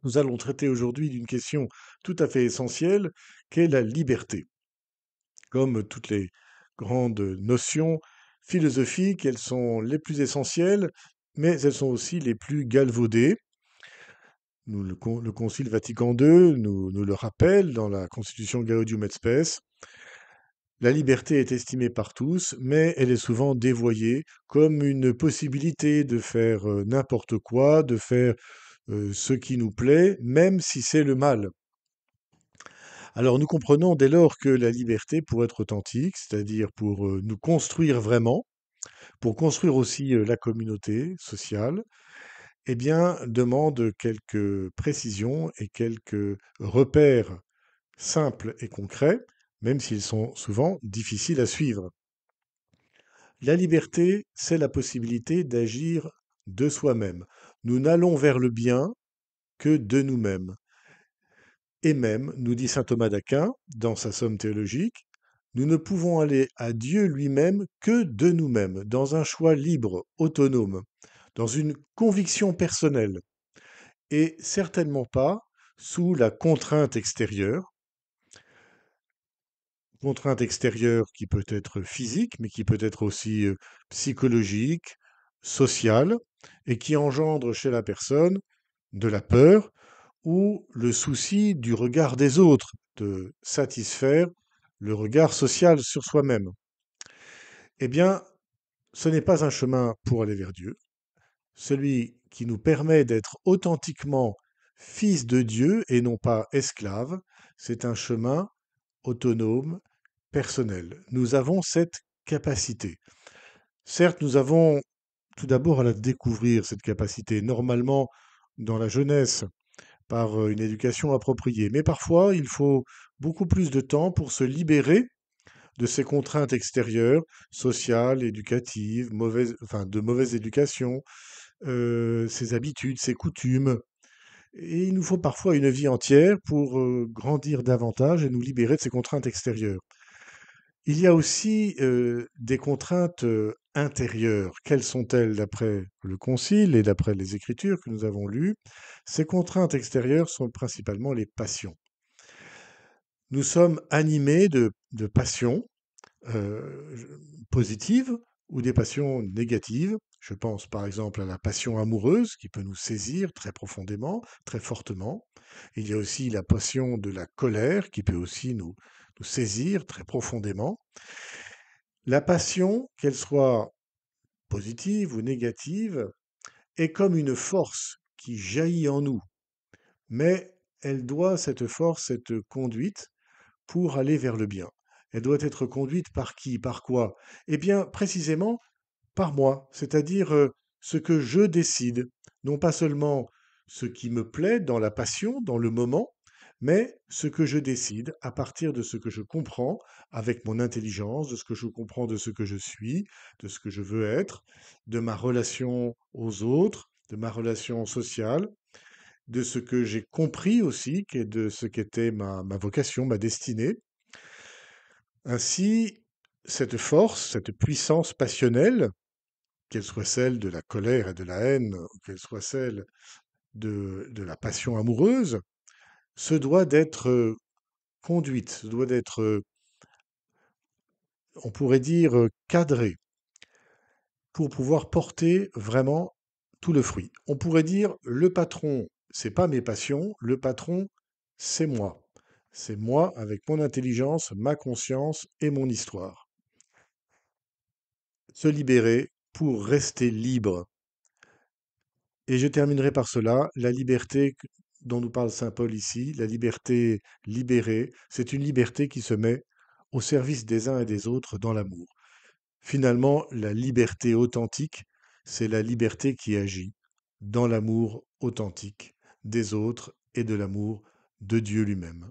Nous allons traiter aujourd'hui d'une question tout à fait essentielle, qu'est la liberté. Comme toutes les grandes notions philosophiques, elles sont les plus essentielles, mais elles sont aussi les plus galvaudées. Le Concile Vatican II nous le rappelle dans la Constitution Gaudium et Spes. La liberté est estimée par tous, mais elle est souvent dévoyée comme une possibilité de faire n'importe quoi, de faire ce qui nous plaît, même si c'est le mal. Alors nous comprenons dès lors que la liberté, pour être authentique, c'est-à-dire pour nous construire vraiment, pour construire aussi la communauté sociale, eh bien, demande quelques précisions et quelques repères simples et concrets, même s'ils sont souvent difficiles à suivre. La liberté, c'est la possibilité d'agir de soi-même. Nous n'allons vers le bien que de nous-mêmes. Et même, nous dit saint Thomas d'Aquin dans sa Somme théologique, nous ne pouvons aller à Dieu lui-même que de nous-mêmes, dans un choix libre, autonome, dans une conviction personnelle, et certainement pas sous la contrainte extérieure qui peut être physique, mais qui peut être aussi psychologique, sociale, et qui engendre chez la personne de la peur ou le souci du regard des autres, de satisfaire le regard social sur soi-même. Eh bien, ce n'est pas un chemin pour aller vers Dieu. Celui qui nous permet d'être authentiquement fils de Dieu et non pas esclaves, c'est un chemin autonome, personnel. Nous avons cette capacité. Certes, nous avons tout d'abord à la découvrir, cette capacité, normalement dans la jeunesse, par une éducation appropriée. Mais parfois, il faut beaucoup plus de temps pour se libérer de ces contraintes extérieures, sociales, éducatives, de mauvaise éducation, ses habitudes, ses coutumes. Et il nous faut parfois une vie entière pour grandir davantage et nous libérer de ces contraintes extérieures. Il y a aussi des contraintes intérieures. Quelles sont-elles d'après le Concile et d'après les Écritures que nous avons lues? Ces contraintes extérieures sont principalement les passions. Nous sommes animés de passions positives ou des passions négatives. Je pense par exemple à la passion amoureuse qui peut nous saisir très profondément, très fortement. Il y a aussi la passion de la colère qui peut aussi nous saisir très profondément. La passion, qu'elle soit positive ou négative, est comme une force qui jaillit en nous, mais elle doit, cette force, être conduite pour aller vers le bien. Elle doit être conduite par qui? Par quoi? Eh bien, précisément par moi, c'est-à-dire ce que je décide, non pas seulement ce qui me plaît dans la passion, dans le moment, mais ce que je décide à partir de ce que je comprends avec mon intelligence, de ce que je comprends de ce que je suis, de ce que je veux être, de ma relation aux autres, de ma relation sociale, de ce que j'ai compris aussi, de ce qu'était ma vocation, ma destinée. Ainsi, cette force, cette puissance passionnelle, qu'elle soit celle de la colère et de la haine, ou qu'elle soit celle de la passion amoureuse, se doit d'être conduite, se doit d'être, on pourrait dire, cadrée, pour pouvoir porter vraiment tout le fruit. On pourrait dire, le patron, c'est pas mes passions, le patron, c'est moi. C'est moi avec mon intelligence, ma conscience et mon histoire. Se libérer pour rester libre. Et je terminerai par cela, la liberté dont nous parle Saint Paul ici, la liberté libérée, c'est une liberté qui se met au service des uns et des autres dans l'amour. Finalement, la liberté authentique, c'est la liberté qui agit dans l'amour authentique des autres et de l'amour de Dieu lui-même.